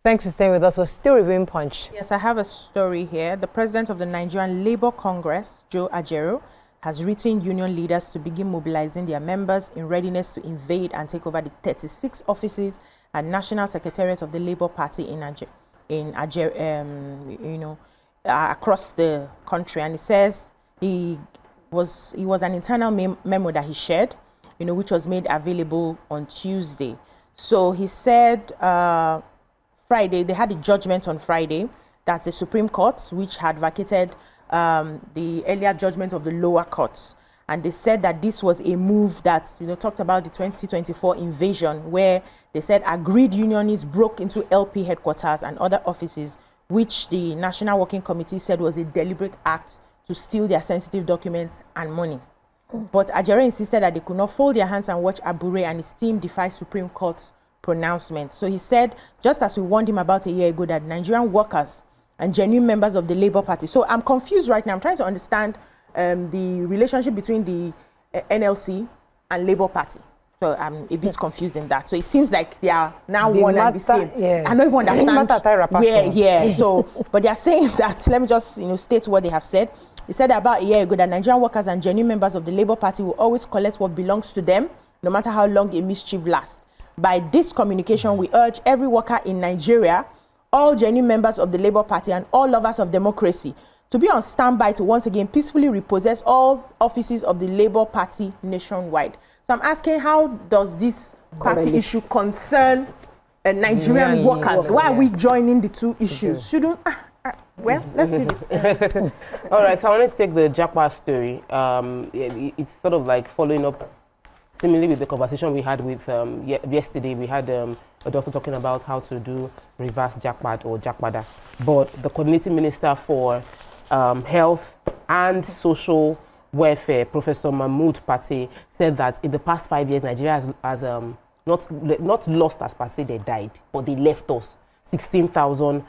Thanks for staying with us. We're still reviewing Punch. Yes, I have a story here. The president of the Nigerian Labour Congress, Joe Ajero, has written union leaders to begin mobilizing their members in readiness to invade and take over the 36 offices and national secretariat of the Labour Party across the country. And he says he was an internal memo that he shared, which was made available on Tuesday. So he said Friday, they had a judgment on Friday. That's the Supreme Court, which had vacated the earlier judgment of the lower courts. And they said that this was a move that, talked about the 2024 invasion, where they said agreed unionists broke into LP headquarters and other offices, which the National Working Committee said was a deliberate act to steal their sensitive documents and money. But Ajere insisted that they could not fold their hands and watch Abure and his team defy Supreme Court's pronouncement. So he said, just as we warned him about a year ago, that Nigerian workers and genuine members of the Labour Party. So I'm confused right now. I'm trying to understand the relationship between the NLC and Labour Party. So I'm a bit confused in that. So it seems like they are now one and the same. Yes. I don't even understand. Yeah. So, but they are saying that, let me just state what they have said. He said about a year ago that Nigerian workers and genuine members of the Labour Party will always collect what belongs to them, no matter how long a mischief lasts. By this communication, we urge every worker in Nigeria, all genuine members of the Labour Party and all lovers of democracy to be on standby to once again peacefully repossess all offices of the Labour Party nationwide. So I'm asking, how does this party issue concern Nigerian workers? Why are we joining the two issues? Shouldn't... well, let's leave it. All right, so I wanted to take the Japa story. It's sort of like following up similarly with the conversation we had with yesterday. We had a doctor talking about how to do reverse jackpot or jackpada. But the coordinating minister for health and social welfare, Professor Mahmood Pate, said that in the past 5 years, Nigeria has not lost as per se they died, but they left us 16,000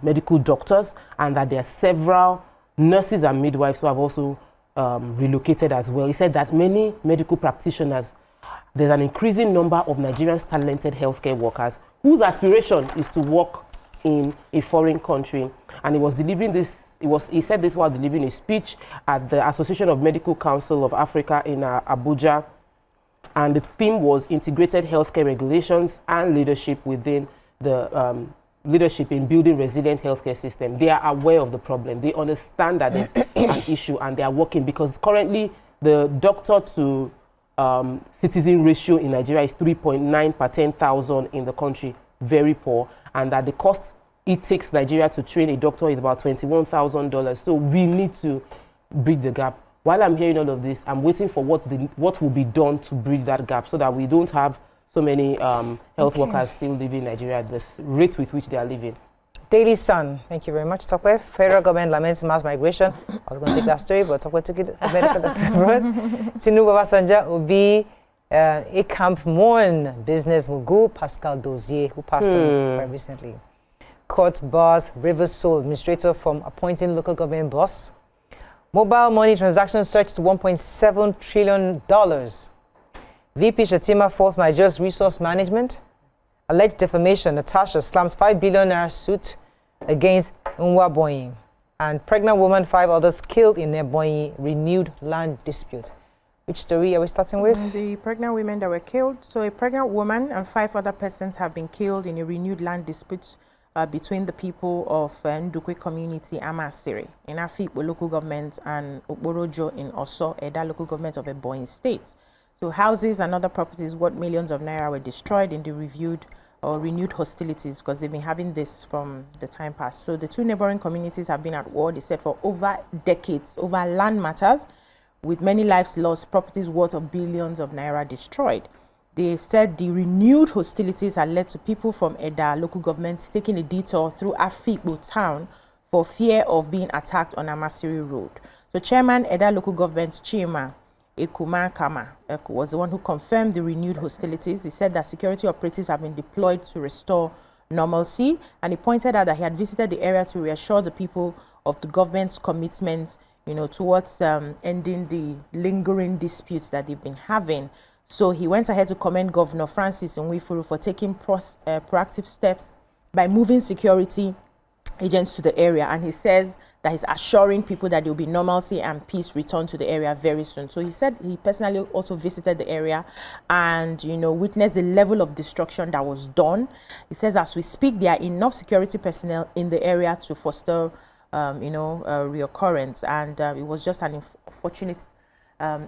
medical doctors, and that there are several nurses and midwives who have also relocated as well. He said that many medical practitioners, there's an increasing number of Nigerians talented healthcare workers whose aspiration is to work in a foreign country. And he was delivering this, he said this while delivering a speech at the Association of Medical Council of Africa in Abuja. And the theme was integrated healthcare regulations and leadership within the leadership in building resilient healthcare system. They are aware of the problem. They understand that there's an issue, and they are working, because currently the doctor to citizen ratio in Nigeria is 3.9 per 10,000 in the country, very poor, and that the cost it takes Nigeria to train a doctor is about $21,000. So we need to bridge the gap. While I'm hearing all of this, I'm waiting for what will be done to bridge that gap, so that we don't have so many health workers still living in Nigeria at the rate with which they are living. Daily Sun, thank you very much, Tokwe. Federal government laments mass migration. I was going to take that story, but Tokwe took it. Tinubu Obasanjo will be a camp mourn business mogul Pascal Dozier, who passed on quite recently. Court bars Rivers Sole administrator from appointing local government boss. Mobile money transactions surged to $1.7 trillion. VP Shatima faults Nigeria's resource management. Alleged defamation, Natasha slams $5 billion suit against Ebonyi. And pregnant woman, 5 others killed in Ebonyi renewed land dispute. Which story are we starting with? The pregnant women that were killed. So a pregnant woman and 5 other persons have been killed in a renewed land dispute between the people of Ndukwe community, Amasiri, in Afikpo local government, and Okporojo in Oso, Edda local government of Ebonyi state. So houses and other properties worth millions of naira were destroyed in the renewed hostilities, because they've been having this from the time past. So the 2 neighboring communities have been at war, they said, for over decades, over land matters, with many lives lost, properties worth of billions of naira destroyed. They said the renewed hostilities had led to people from Edda local government taking a detour through Afikpo town for fear of being attacked on Amasiri road. So Chairman Edda local government Chima Ekumankama was the one who confirmed the renewed hostilities. He said that security operatives have been deployed to restore normalcy, and he pointed out that he had visited the area to reassure the people of the government's commitment, towards ending the lingering disputes that they've been having. So he went ahead to commend Governor Francis Nwifuru for taking proactive steps by moving security agents to the area, and he says that he's assuring people that there will be normalcy and peace return to the area very soon. So he said he personally also visited the area and, you know, witnessed the level of destruction that was done. He says as we speak, there are enough security personnel in the area to foster, you know, reoccurrence, and it was just an unfortunate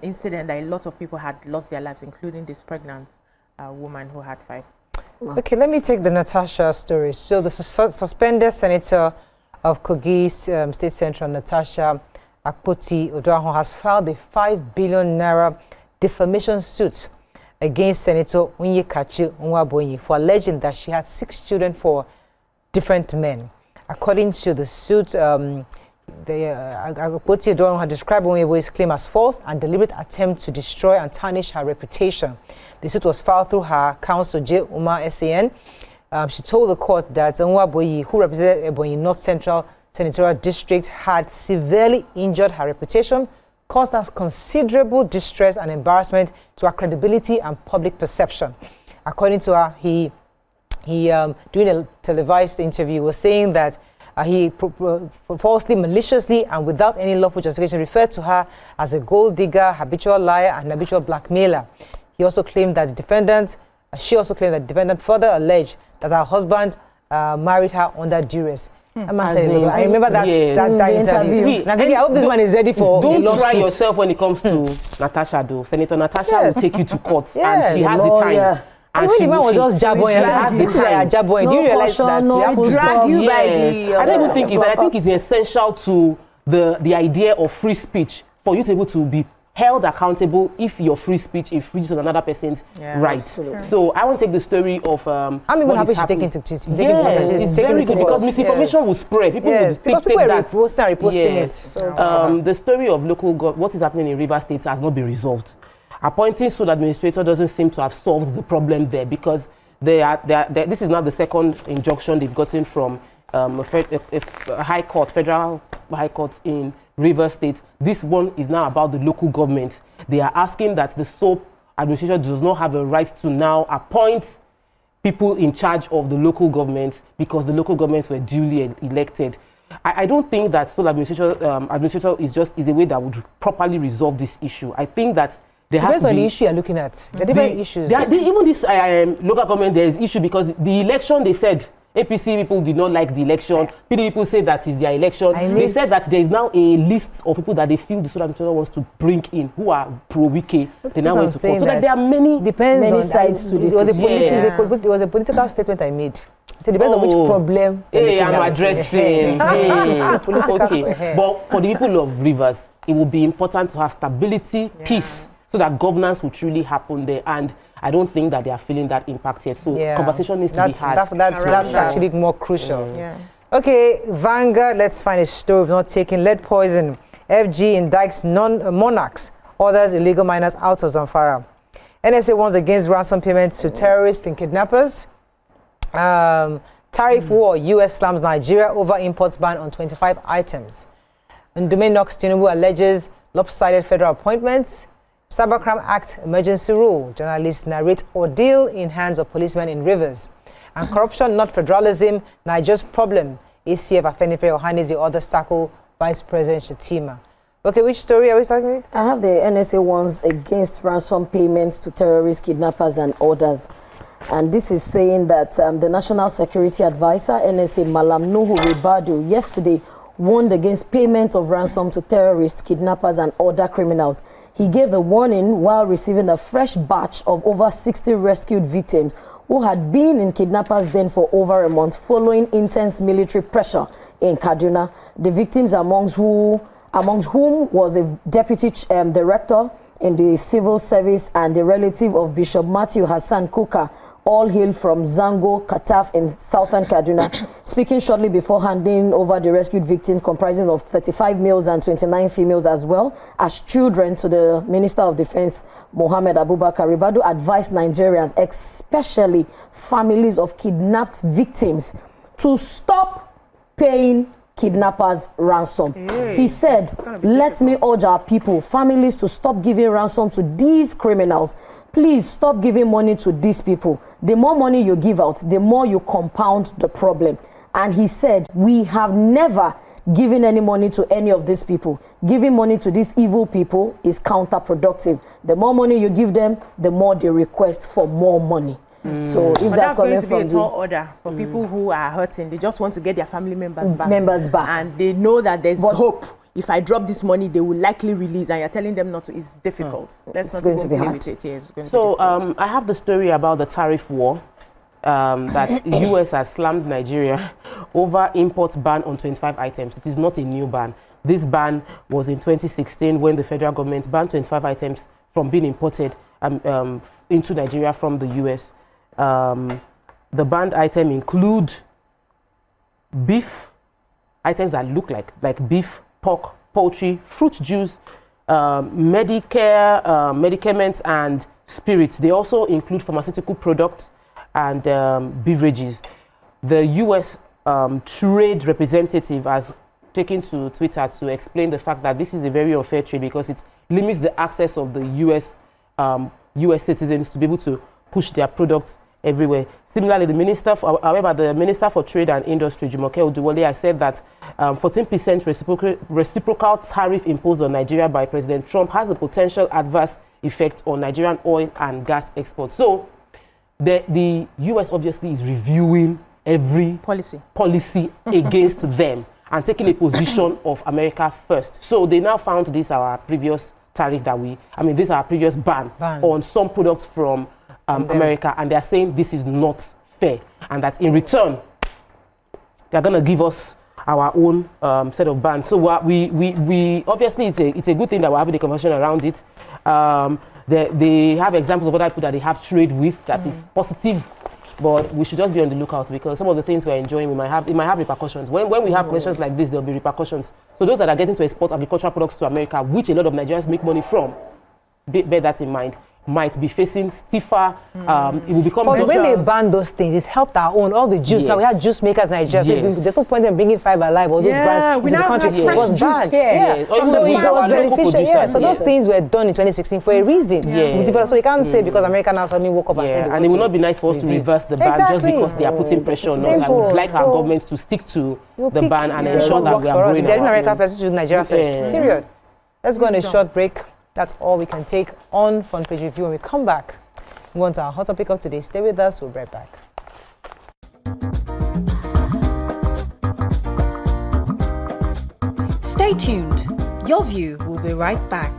incident that a lot of people had lost their lives, including this pregnant woman who had 5. Okay, let me take the Natasha story. So the suspended senator of Kogi State Central, Natasha Akpoti-Odoahun, has filed a 5 billion naira defamation suit against Senator Onyekachi Nwabonyi for alleging that she had 6 children for different men. According to the suit, Akpoti-Odoahun had described Onyebu's claim as false and deliberate attempt to destroy and tarnish her reputation. The suit was filed through her counsel, J. Umar SAN. She told the court that Nwabonyi, who represented Ebonyi North Central Senatorial District, had severely injured her reputation, caused her considerable distress and embarrassment to her credibility and public perception. According to her, he during a televised interview, was saying that he falsely, maliciously, and without any lawful justification referred to her as a gold digger, habitual liar, and habitual blackmailer. He also claimed that the defendant, she also claimed that the defendant further alleged that her husband married her under duress. I remember that interview. And I think I hope this one is ready for Don't a try lawsuit. yourself when it comes to Natasha, though. Senator Natasha will take you to court, Yes. and she has the time. And when the man was just jabbing, this is like a jabbing. Do you realize that you have to drag you by the... I don't even think it's, I think it's essential to the idea of free speech for you to be able to be held accountable if your free speech infringes on another person's rights. So I want to take the story of I'm even happy she's taking to it's very good because misinformation will spread. People will because people take are that. reposting it. So, the story of what is happening in Rivers State has not been resolved. Appointing sole administrator doesn't seem to have solved the problem there, because this is not the second injunction they've gotten from a federal high court in Rivers State. This one is now about the local government. They are asking that the sole administrator does not have a right to now appoint people in charge of the local government because the local governments were duly elected. I don't think that sole administrator is a way that would properly resolve this issue. I think that there has depends to on be the issue you're looking at. The different issues. Even this local government, there is issue because the election, they said APC people did not like the election. PD people say that is their election. They said that there is now a list of people that they feel the sole administrator wants to bring in who are pro-wiki. They now went to court. So that there are many sides to this. It was a political statement I made. So it depends on which problem. I'm addressing. Okay. But for the people of Rivers, it will be important to have stability, peace, so that governance will truly happen there. And I don't think that they are feeling that impact yet. So conversation needs to be had. That's actually more crucial. Okay, Vanguard, let's find a story of not taking lead poison. FG indicts monarchs, orders illegal miners out of Zamfara. NSA warns against ransom payments to terrorists and kidnappers. Tariff war, US slams Nigeria over imports ban on 25 items. Ndume knocks Tinubu alleges lopsided federal appointments. Cybercrime Act emergency rule. Journalists narrate ordeal in hands of policemen in Rivers. And corruption, not federalism, Nigeria's problem. ACF Afenifere Ohane, the other tackle Vice President Shatima. Okay, which story are we talking about? I have the NSA ones against ransom payments to terrorists, kidnappers, and others. And this is saying that the National Security Advisor, NSA Malam Nuhu Ribadu, yesterday warned against payment of ransom to terrorists, kidnappers, and other criminals. He gave the warning while receiving a fresh batch of over 60 rescued victims who had been in kidnappers' den for over a month following intense military pressure in Kaduna. The victims amongst whom was a deputy director in the civil service and a relative of Bishop Matthew Hassan Kuka, all hail from Zango, Kataf in southern Kaduna. Speaking shortly before handing over the rescued victims, comprising of 35 males and 29 females as well as children, to the Minister of Defense, Mohammed Abubakar, Ribadu advised Nigerians, especially families of kidnapped victims, to stop paying kidnappers ransom. Hey, He said, let me urge our people, families, to stop giving ransom to these criminals. Please stop giving money to these people. The more money you give out, the more you compound the problem. And he said, we have never given any money to any of these people. Giving money to these evil people is counterproductive. The more money you give them, the more they request for more money. So if But that's going coming to be a from tall order for people who are hurting. They just want to get their family members back. back. And they know that there's hope. If I drop this money, they will likely release, and you're telling them not to. It's difficult. Let's not going to be play hard. with it. Yeah, it's going to be So difficult. I have the story about the tariff war that US has slammed Nigeria over import ban on 25 items. It is not a new ban. This ban was in 2016 when the federal government banned 25 items from being imported into Nigeria from the US. The banned item include beef, items that look like beef, pork, poultry, fruit juice, Medicare, medicaments, and spirits. They also include pharmaceutical products and beverages. The U.S. trade representative has taken to Twitter to explain the fact that this is a very unfair trade because it limits the access of the U.S. Citizens to be able to push their products everywhere. Similarly, the Minister for Trade and Industry, Jumoke Oduwole, has said that 14% reciprocal tariff imposed on Nigeria by President Trump has a potential adverse effect on Nigerian oil and gas exports. So the US obviously is reviewing every policy against them and taking a position of America first. So they now found this our previous tariff this is our previous ban on some products from America, and they're saying this is not fair, and that in return they're going to give us our own set of bans. So we obviously it's a good thing that we're having a conversation around it. They have examples of other people that they have trade with that is positive, but we should just be on the lookout because some of the things we're enjoying, it might have repercussions. When we have questions like this, there'll be repercussions. So those that are getting to export agricultural products to America, which a lot of Nigerians make money from, bear that in mind, might be facing stiffer, it will become... But when they ban those things, it's helped our own, all the juice. Now we have juice makers in Nigeria, so there's no point in bringing Five Alive or those brands into the country. It was banned. So it was beneficial. So those things were done in 2016 for a reason. So we can't say because America now suddenly woke up and said... And it will not be nice for us to reverse the ban just because they are putting pressure on us. I would like our government to stick to the ban and ensure that we are growing. They're in America first, to Nigeria first. Period. Let's go on a short break. That's all we can take on Front Page Review. When we come back, we want our hot topic of today. Stay with us. We'll be right back. Stay tuned. Your View will be right back.